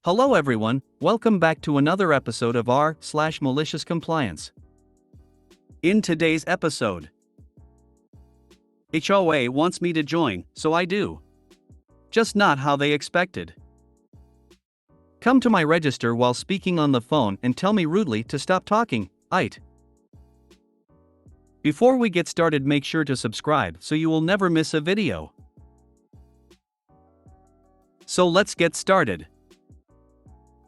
Hello everyone, welcome back to another episode of r/Malicious Compliance. In today's episode, HOA wants me to join, so I do. Just not how they expected. Come to my register while speaking on the phone and tell me rudely to stop talking, ite. Before we get started, make sure to subscribe so you will never miss a video. So let's get started.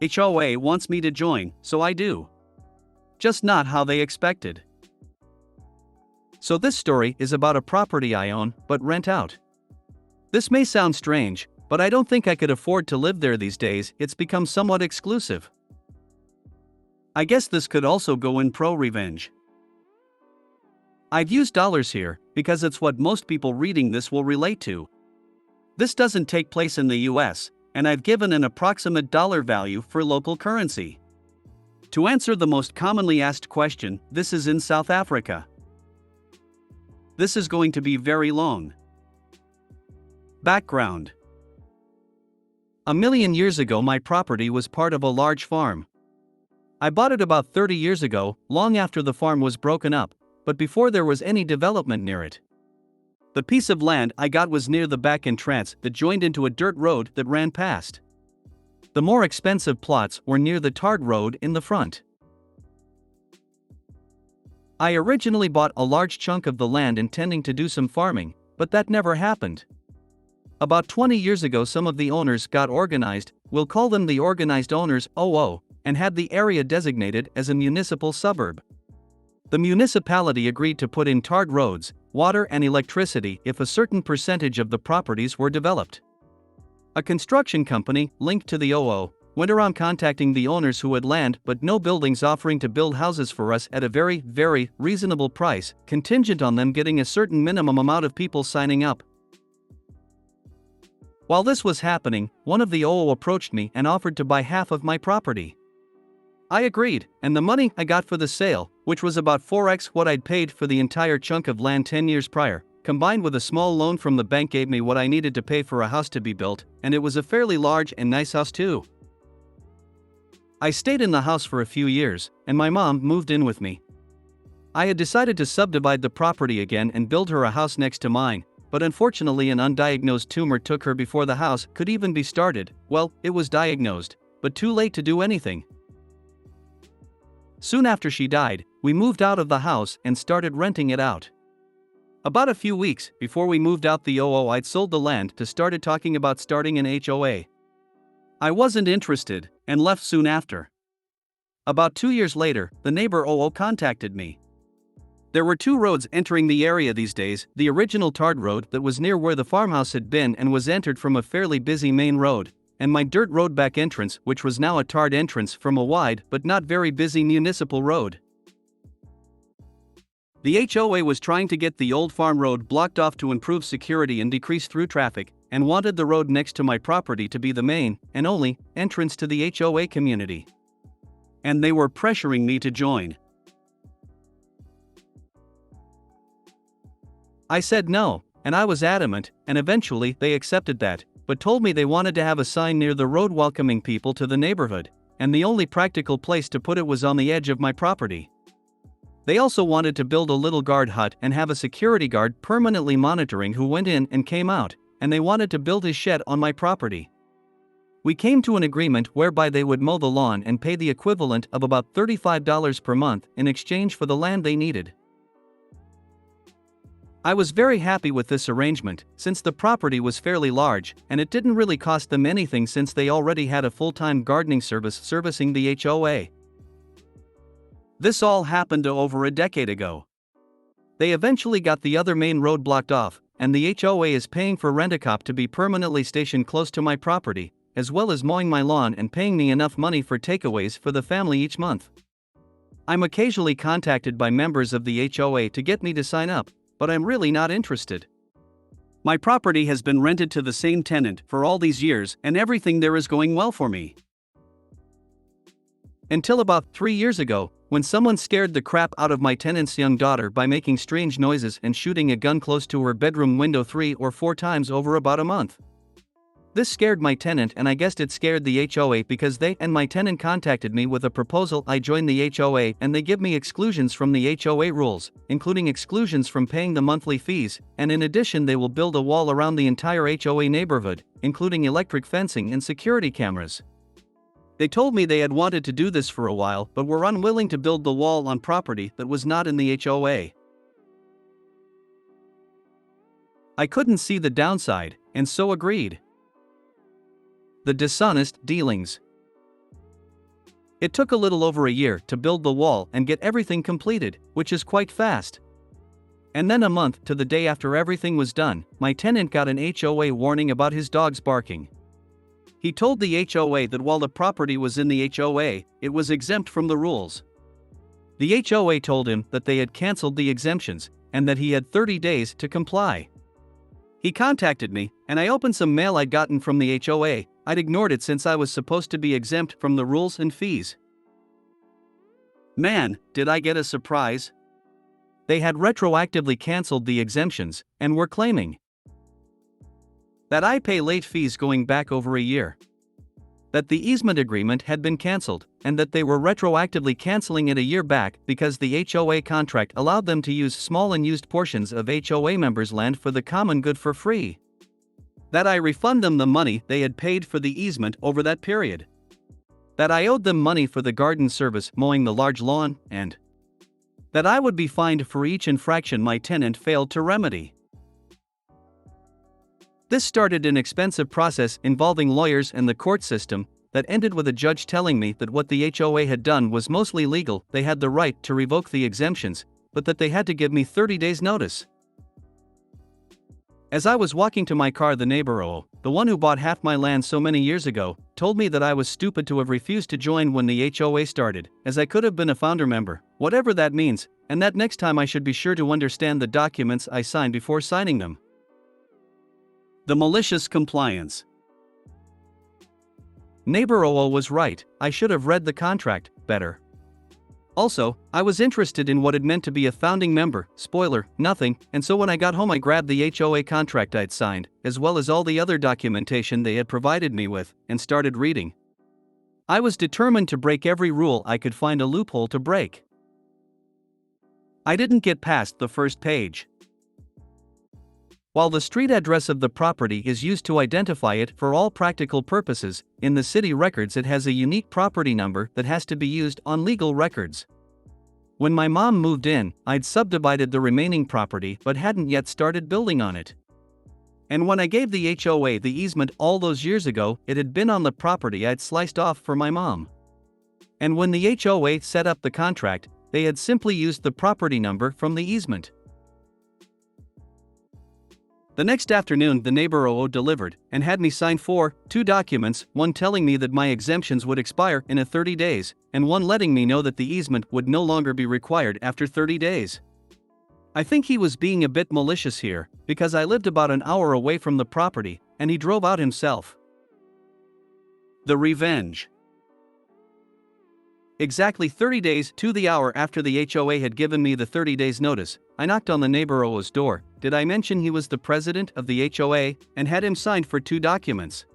HOA wants me to join, so I do. Just not how they expected. So this story is about a property I own, but rent out. This may sound strange, but I don't think I could afford to live there these days. It's become somewhat exclusive. I guess this could also go in pro revenge. I've used dollars here, because it's what most people reading this will relate to. This doesn't take place in the US, and I've given an approximate dollar value for local currency. To answer the most commonly asked question, this is in South Africa. This is going to be very long. Background. A million years ago, my property was part of a large farm. I bought it about 30 years ago, long after the farm was broken up, but before there was any development near it. The piece of land I got was near the back entrance that joined into a dirt road that ran past. The more expensive plots were near the tarred road in the front. I originally bought a large chunk of the land intending to do some farming, but that never happened. About 20 years ago, some of the owners got organized, we'll call them the Organized Owners OO, and had the area designated as a municipal suburb. The municipality agreed to put in tarred roads, water and electricity if a certain percentage of the properties were developed. A construction company, linked to the OO, went around contacting the owners who had land but no buildings, offering to build houses for us at a very, very reasonable price, contingent on them getting a certain minimum amount of people signing up. While this was happening, one of the OO approached me and offered to buy half of my property. I agreed, and the money I got for the sale, which was about 4x what I'd paid for the entire chunk of land 10 years prior, combined with a small loan from the bank, gave me what I needed to pay for a house to be built, and it was a fairly large and nice house too. I stayed in the house for a few years, and my mom moved in with me. I had decided to subdivide the property again and build her a house next to mine, but unfortunately an undiagnosed tumor took her before the house could even be started. Well, it was diagnosed, but too late to do anything. Soon after she died, we moved out of the house and started renting it out. About a few weeks before we moved out, the OO I'd sold the land to started talking about starting an HOA. I wasn't interested, and left soon after. About 2 years later, the neighbor OO contacted me. There were two roads entering the area these days, the original tarred road that was near where the farmhouse had been and was entered from a fairly busy main road, and my dirt road back entrance, which was now a tarred entrance from a wide but not very busy municipal road. The HOA was trying to get the old farm road blocked off to improve security and decrease through traffic, and wanted the road next to my property to be the main, and only, entrance to the HOA community. And they were pressuring me to join. I said no, and I was adamant, and eventually they accepted that, but told me they wanted to have a sign near the road welcoming people to the neighborhood, and the only practical place to put it was on the edge of my property. They also wanted to build a little guard hut and have a security guard permanently monitoring who went in and came out, and they wanted to build his shed on my property. We came to an agreement whereby they would mow the lawn and pay the equivalent of about $35 per month in exchange for the land they needed. I was very happy with this arrangement, since the property was fairly large, and it didn't really cost them anything since they already had a full-time gardening service servicing the HOA. This all happened over a decade ago. They eventually got the other main road blocked off, and the HOA is paying for rent-a-cop to be permanently stationed close to my property, as well as mowing my lawn and paying me enough money for takeaways for the family each month. I'm occasionally contacted by members of the HOA to get me to sign up, but I'm really not interested. My property has been rented to the same tenant for all these years, and everything there is going well for me. Until about 3 years ago, when someone scared the crap out of my tenant's young daughter by making strange noises and shooting a gun close to her bedroom window 3 or 4 times over about a month. This scared my tenant, and I guessed it scared the HOA because they and my tenant contacted me with a proposal. I joined the HOA and they give me exclusions from the HOA rules, including exclusions from paying the monthly fees, and in addition they will build a wall around the entire HOA neighborhood, including electric fencing and security cameras. They told me they had wanted to do this for a while but were unwilling to build the wall on property that was not in the HOA. I couldn't see the downside, and so agreed. The dishonest dealings. It took a little over a year to build the wall and get everything completed, which is quite fast. And then a month to the day after everything was done, my tenant got an HOA warning about his dogs barking. He told the HOA that while the property was in the HOA, it was exempt from the rules. The HOA told him that they had canceled the exemptions, and that he had 30 days to comply. He contacted me, and I opened some mail I'd gotten from the HOA. I'd ignored it since I was supposed to be exempt from the rules and fees. Man, did I get a surprise! They had retroactively canceled the exemptions, and were claiming that I pay late fees going back over a year, that the easement agreement had been canceled, and that they were retroactively canceling it a year back because the HOA contract allowed them to use small unused portions of HOA members' land for the common good for free. That I refund them the money they had paid for the easement over that period. That I owed them money for the garden service mowing the large lawn, and that I would be fined for each infraction my tenant failed to remedy. This started an expensive process involving lawyers and the court system that ended with a judge telling me that what the HOA had done was mostly legal. They had the right to revoke the exemptions, but that they had to give me 30 days notice. As I was walking to my car, the neighbor, the one who bought half my land so many years ago, told me that I was stupid to have refused to join when the HOA started, as I could have been a founder member, whatever that means, and that next time I should be sure to understand the documents I signed before signing them. The malicious compliance. Neighbor was right, I should have read the contract better. Also, I was interested in what it meant to be a founding member. Spoiler, nothing, and so when I got home I grabbed the HOA contract I'd signed, as well as all the other documentation they had provided me with, and started reading. I was determined to break every rule I could find a loophole to break. I didn't get past the first page. While the street address of the property is used to identify it for all practical purposes, in the city records it has a unique property number that has to be used on legal records. When my mom moved in, I'd subdivided the remaining property but hadn't yet started building on it. And when I gave the HOA the easement all those years ago, it had been on the property I'd sliced off for my mom. And when the HOA set up the contract, they had simply used the property number from the easement. The next afternoon the neighbor delivered, and had me sign two documents, one telling me that my exemptions would expire in 30 days, and one letting me know that the easement would no longer be required after 30 days. I think he was being a bit malicious here, because I lived about an hour away from the property, and he drove out himself. The revenge. Exactly 30 days to the hour after the HOA had given me the 30 days notice, I knocked on the neighbor's door. Did I mention he was the president of the HOA, and had him signed for two documents?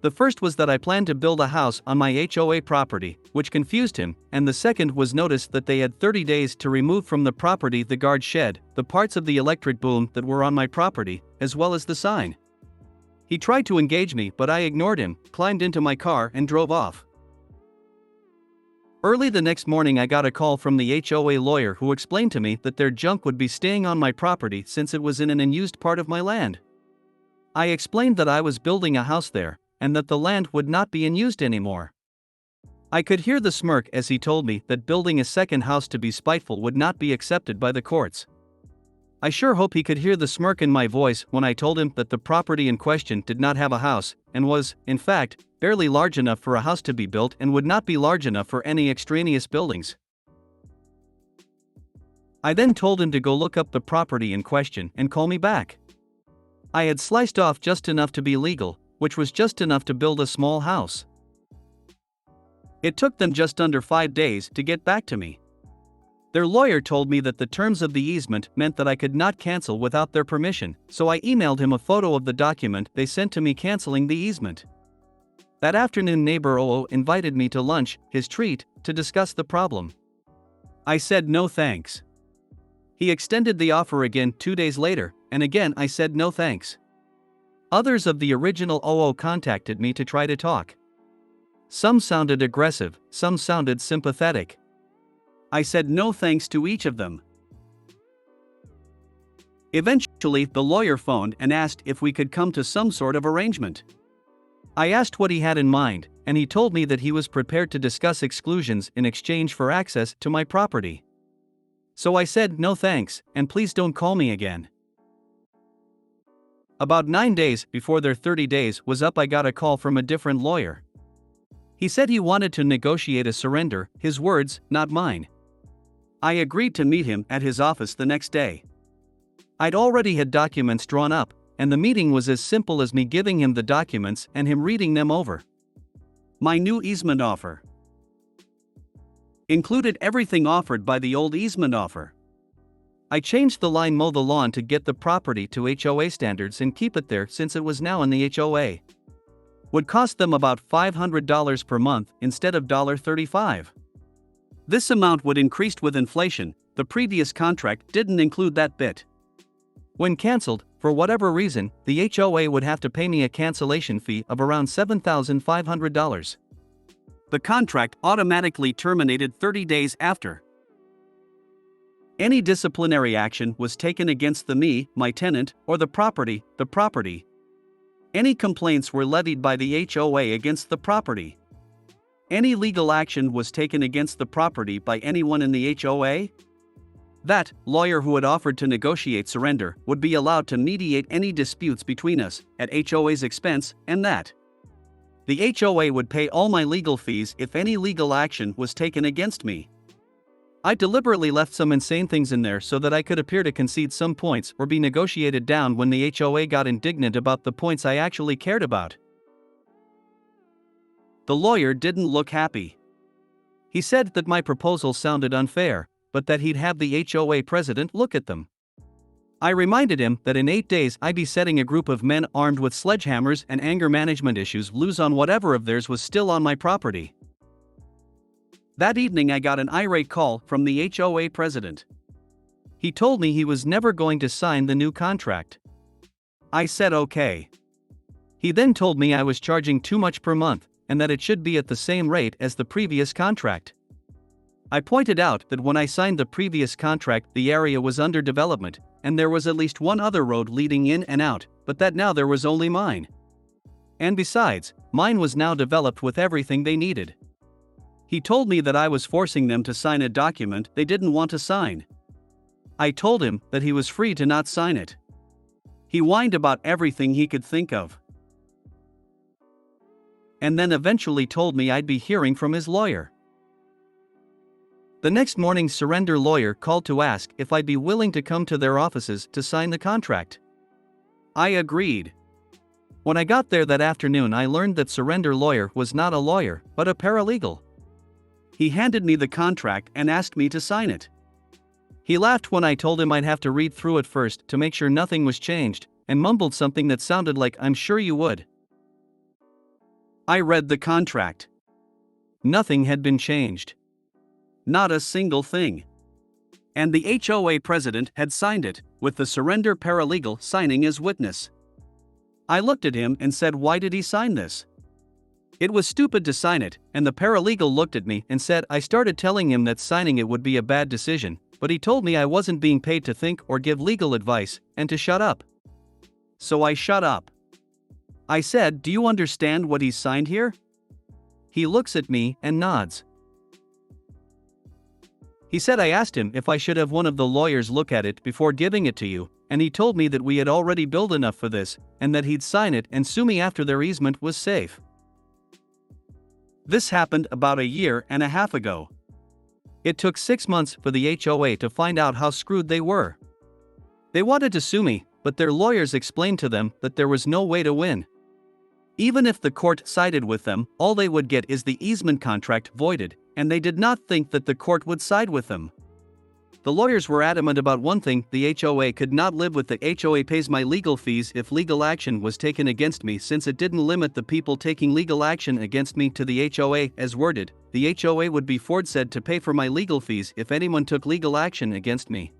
The first was that I planned to build a house on my HOA property, which confused him, and the second was notice that they had 30 days to remove from the property the guard shed, the parts of the electric boom that were on my property, as well as the sign. He tried to engage me but I ignored him, climbed into my car and drove off. Early the next morning I got a call from the HOA lawyer who explained to me that their junk would be staying on my property since it was in an unused part of my land. I explained that I was building a house there, and that the land would not be unused anymore. I could hear the smirk as he told me that building a second house to be spiteful would not be accepted by the courts. I sure hope he could hear the smirk in my voice when I told him that the property in question did not have a house, and was, in fact, barely large enough for a house to be built and would not be large enough for any extraneous buildings. I then told him to go look up the property in question and call me back. I had sliced off just enough to be legal, which was just enough to build a small house. It took them just under 5 days to get back to me. Their lawyer told me that the terms of the easement meant that I could not cancel without their permission, so I emailed him a photo of the document they sent to me canceling the easement. That afternoon, neighbor OO invited me to lunch, his treat, to discuss the problem. I said no thanks. He extended the offer again 2 days later, and again I said no thanks. Others of the original OO contacted me to try to talk. Some sounded aggressive, some sounded sympathetic. I said no thanks to each of them. Eventually, the lawyer phoned and asked if we could come to some sort of arrangement. I asked what he had in mind, and he told me that he was prepared to discuss exclusions in exchange for access to my property. So I said no thanks, and please don't call me again. About 9 days before their 30 days was up, I got a call from a different lawyer. He said he wanted to negotiate a surrender, his words, not mine. I agreed to meet him at his office the next day. I'd already had documents drawn up, and the meeting was as simple as me giving him the documents and him reading them over. My new easement offer included everything offered by the old easement offer. I changed the line "mow the lawn" to get the property to HOA standards and keep it there since it was now in the HOA. Would cost them about $500 per month instead of $35. This amount would increase with inflation. The previous contract didn't include that bit. When cancelled, for whatever reason, the HOA would have to pay me a cancellation fee of around $7,500. The contract automatically terminated 30 days after. Any disciplinary action was taken against me, my tenant, or the property. Any complaints were levied by the HOA against the property. Any legal action was taken against the property by anyone in the HOA. That lawyer who had offered to negotiate surrender would be allowed to mediate any disputes between us at HOA's expense, and that the HOA would pay all my legal fees if any legal action was taken against me. I deliberately left some insane things in there so that I could appear to concede some points or be negotiated down when the HOA got indignant about the points I actually cared about. The lawyer didn't look happy. He said that my proposal sounded unfair, but that he'd have the HOA president look at them. I reminded him that in 8 days I'd be setting a group of men armed with sledgehammers and anger management issues loose on whatever of theirs was still on my property. That evening I got an irate call from the HOA president. He told me he was never going to sign the new contract. I said okay. He then told me I was charging too much per month, and that it should be at the same rate as the previous contract. I pointed out that when I signed the previous contract the area was under development, and there was at least one other road leading in and out, but that now there was only mine. And besides, mine was now developed with everything they needed. He told me that I was forcing them to sign a document they didn't want to sign. I told him that he was free to not sign it. He whined about everything he could think of. And then eventually told me I'd be hearing from his lawyer. The next morning, surrender lawyer called to ask if I'd be willing to come to their offices to sign the contract. I agreed. When I got there that afternoon, I learned that surrender lawyer was not a lawyer, but a paralegal. He handed me the contract and asked me to sign it. He laughed when I told him I'd have to read through it first to make sure nothing was changed, and mumbled something that sounded like "I'm sure you would." I read the contract. Nothing had been changed. Not a single thing. And the HOA president had signed it, with the surrender paralegal signing as witness. I looked at him and said, "Why did he sign this?" It was stupid to sign it, and the paralegal looked at me and said I started telling him that signing it would be a bad decision, but he told me I wasn't being paid to think or give legal advice, and to shut up. So I shut up. I said, "Do you understand what he's signed here?" He looks at me and nods. He said I asked him if I should have one of the lawyers look at it before giving it to you, and he told me that we had already billed enough for this, and that he'd sign it and sue me after their easement was safe. This happened about 1.5 years ago. It took 6 months for the HOA to find out how screwed they were. They wanted to sue me, but their lawyers explained to them that there was no way to win. Even if the court sided with them, all they would get is the easement contract voided, and they did not think that the court would side with them. The lawyers were adamant about one thing: the HOA could not live with the HOA pays my legal fees if legal action was taken against me, since it didn't limit the people taking legal action against me to the HOA as worded. The HOA would be forced to pay for my legal fees if anyone took legal action against me.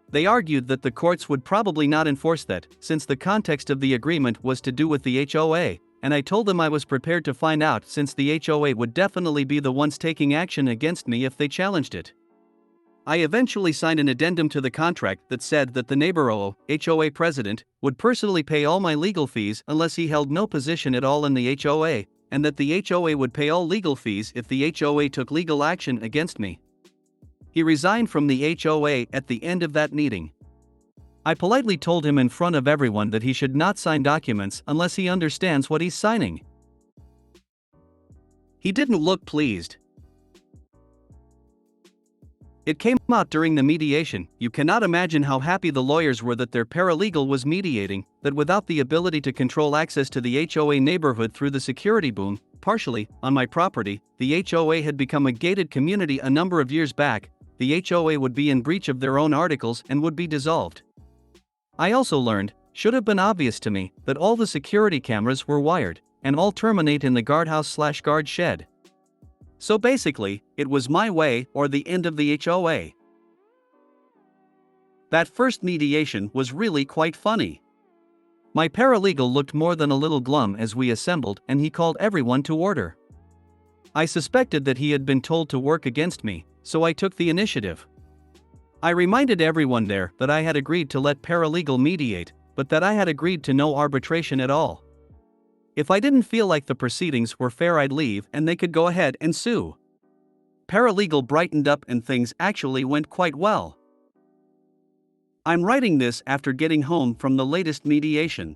They argued that the courts would probably not enforce that, since the context of the agreement was to do with the HOA. And I told them I was prepared to find out, since the HOA would definitely be the ones taking action against me if they challenged it. I eventually signed an addendum to the contract that said that the neighbor HOA president would personally pay all my legal fees unless he held no position at all in the HOA, and that the HOA would pay all legal fees if the HOA took legal action against me. He resigned from the HOA at the end of that meeting. I politely told him in front of everyone that he should not sign documents unless he understands what he's signing. He didn't look pleased. It came out during the mediation. You cannot imagine how happy the lawyers were that their paralegal was mediating, that without the ability to control access to the HOA neighborhood through the security boom, partially, on my property, the HOA had become a gated community a number of years back. The HOA would be in breach of their own articles and would be dissolved. I also learned, should have been obvious to me, that all the security cameras were wired, and all terminate in the guardhouse/guard shed. So basically, it was my way or the end of the HOA. That first mediation was really quite funny. My paralegal looked more than a little glum as we assembled, and he called everyone to order. I suspected that he had been told to work against me, so I took the initiative. I reminded everyone there that I had agreed to let paralegal mediate, but that I had agreed to no arbitration at all. If I didn't feel like the proceedings were fair, I'd leave and they could go ahead and sue. Paralegal brightened up and things actually went quite well. I'm writing this after getting home from the latest mediation.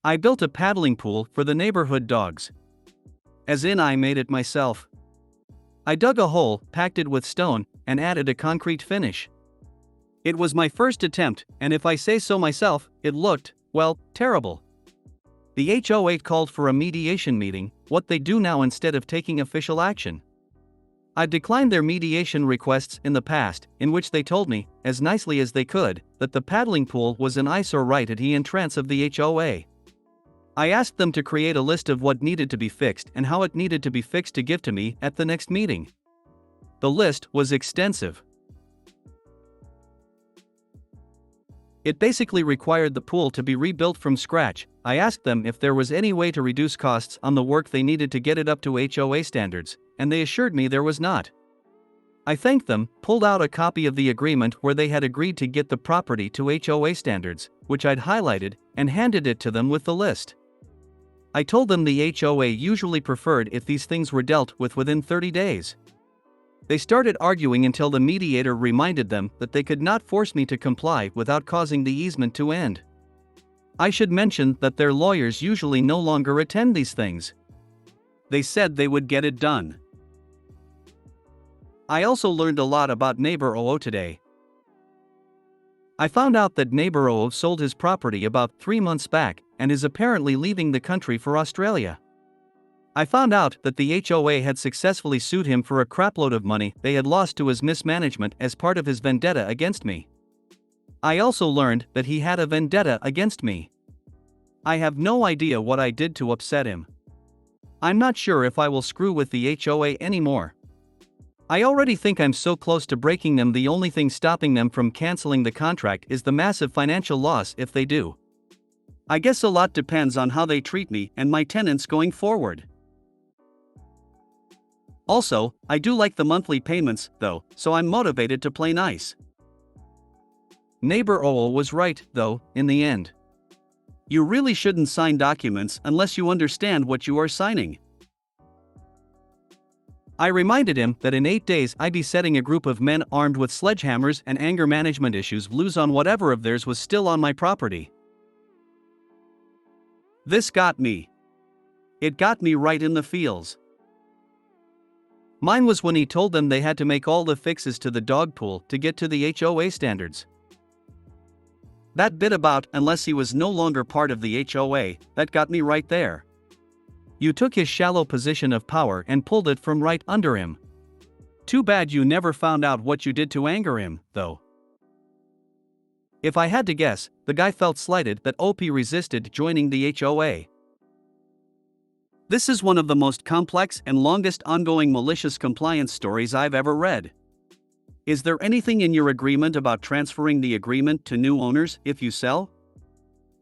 I built a paddling pool for the neighborhood dogs. As in, I made it myself. I dug a hole, packed it with stone, and added a concrete finish. It was my first attempt, and if I say so myself, it looked, well, terrible. The HOA called for a mediation meeting, what they do now instead of taking official action. I declined their mediation requests in the past, in which they told me, as nicely as they could, that the paddling pool was an eyesore right at the entrance of the HOA. I asked them to create a list of what needed to be fixed and how it needed to be fixed to give to me at the next meeting. The list was extensive. It basically required the pool to be rebuilt from scratch. I asked them if there was any way to reduce costs on the work they needed to get it up to HOA standards, and they assured me there was not. I thanked them, pulled out a copy of the agreement where they had agreed to get the property to HOA standards, which I'd highlighted, and handed it to them with the list. I told them the HOA usually preferred if these things were dealt with within 30 days. They started arguing until the mediator reminded them that they could not force me to comply without causing the easement to end. I should mention that their lawyers usually no longer attend these things. They said they would get it done. I also learned a lot about neighbor OO today. I found out that neighbor OO sold his property about 3 months back and is apparently leaving the country for Australia. I found out that the HOA had successfully sued him for a crapload of money they had lost to his mismanagement as part of his vendetta against me. I also learned that he had a vendetta against me. I have no idea what I did to upset him. I'm not sure if I will screw with the HOA anymore. I already think I'm so close to breaking them. The only thing stopping them from canceling the contract is the massive financial loss if they do. I guess a lot depends on how they treat me and my tenants going forward. Also, I do like the monthly payments, though, so I'm motivated to play nice. Neighbor OO was right, though, in the end. You really shouldn't sign documents unless you understand what you are signing. I reminded him that in 8 days I'd be setting a group of men armed with sledgehammers and anger management issues loose on whatever of theirs was still on my property. This got me. It got me right in the feels. Mine was when he told them they had to make all the fixes to the dog pool to get to the HOA standards. That bit about unless he was no longer part of the HOA, that got me right there. You took his shallow position of power and pulled it from right under him. Too bad you never found out what you did to anger him, though. If I had to guess, the guy felt slighted that OP resisted joining the HOA. This is one of the most complex and longest ongoing malicious compliance stories I've ever read. Is there anything in your agreement about transferring the agreement to new owners if you sell?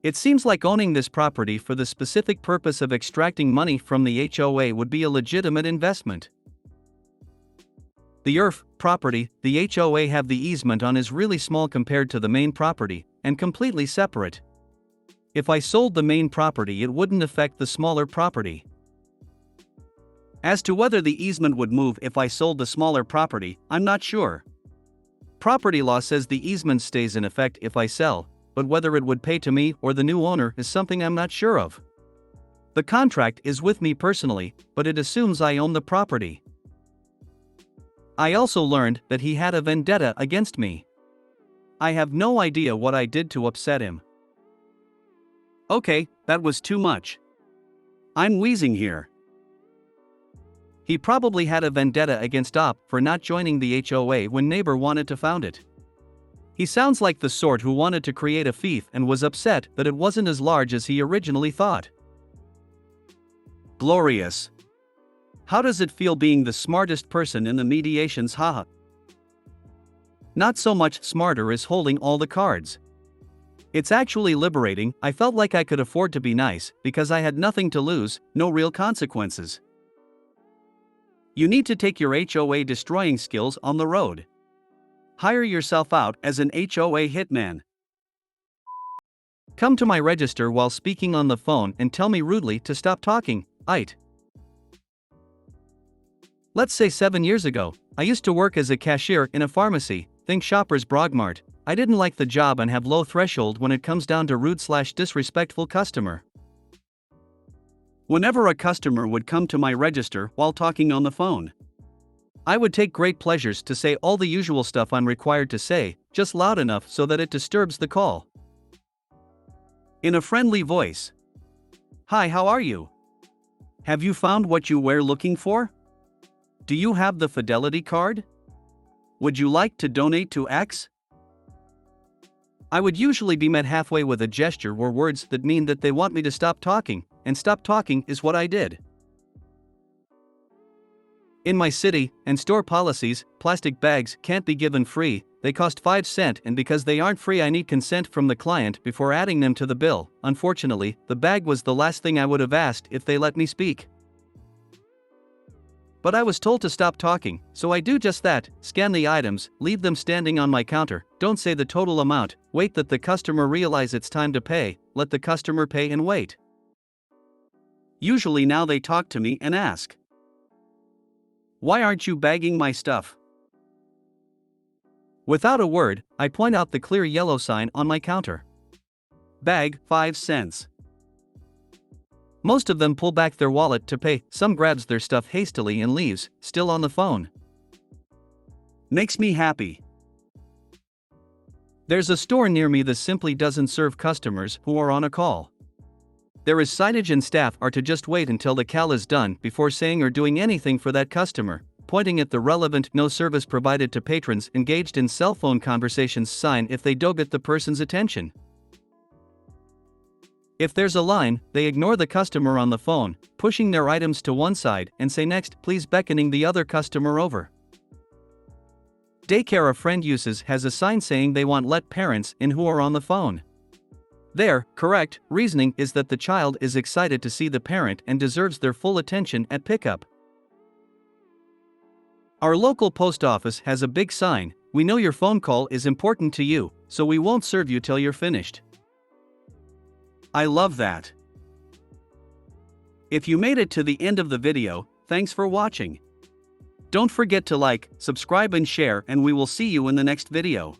It seems like owning this property for the specific purpose of extracting money from the HOA would be a legitimate investment. The property the HOA have the easement on is really small compared to the main property, and completely separate. If I sold the main property, it wouldn't affect the smaller property. As to whether the easement would move if I sold the smaller property, I'm not sure. Property law says the easement stays in effect if I sell, but whether it would pay to me or the new owner is something I'm not sure of. The contract is with me personally, but it assumes I own the property. I also learned that he had a vendetta against me. I have no idea what I did to upset him. Okay, that was too much. I'm wheezing here. He probably had a vendetta against OP for not joining the HOA when neighbor wanted to found it. He sounds like the sort who wanted to create a fief and was upset that it wasn't as large as he originally thought. Glorious. How does it feel being the smartest person in the mediations, haha? Not so much smarter as holding all the cards. It's actually liberating. I felt like I could afford to be nice because I had nothing to lose, no real consequences. You need to take your HOA destroying skills on the road. Hire yourself out as an HOA hitman. Come to my register while speaking on the phone and tell me rudely to stop talking, it. Let's say 7 years ago, I used to work as a cashier in a pharmacy, think Shoppers Brogmart. I didn't like the job and have low threshold when it comes down to rude/disrespectful customer. Whenever a customer would come to my register while talking on the phone, I would take great pleasures to say all the usual stuff I'm required to say, just loud enough so that it disturbs the call. In a friendly voice. Hi, how are you? Have you found what you were looking for? Do you have the Fidelity card? Would you like to donate to X? I would usually be met halfway with a gesture or words that mean that they want me to stop talking, and stop talking is what I did. In my city and store policies, plastic bags can't be given free, they cost 5 cents, and because they aren't free I need consent from the client before adding them to the bill. Unfortunately, the bag was the last thing I would have asked if they let me speak. But I was told to stop talking, so I do just that, scan the items, leave them standing on my counter, don't say the total amount, wait that the customer realize it's time to pay, let the customer pay and wait. Usually now they talk to me and ask, why aren't you bagging my stuff? Without a word, I point out the clear yellow sign on my counter. Bag, 5 cents. Most of them pull back their wallet to pay, some grabs their stuff hastily and leaves, still on the phone. Makes me happy. There's a store near me that simply doesn't serve customers who are on a call. There is signage and staff are to just wait until the call is done before saying or doing anything for that customer, pointing at the relevant no service provided to patrons engaged in cell phone conversations sign if they don't get the person's attention. If there's a line, they ignore the customer on the phone, pushing their items to one side and say next please, beckoning the other customer over. Daycare a friend uses has a sign saying they want let parents in who are on the phone. Their correct reasoning is that the child is excited to see the parent and deserves their full attention at pickup. Our local post office has a big sign, we know your phone call is important to you, so we won't serve you till you're finished. I love that. If you made it to the end of the video, thanks for watching. Don't forget to like, subscribe and share, and we will see you in the next video.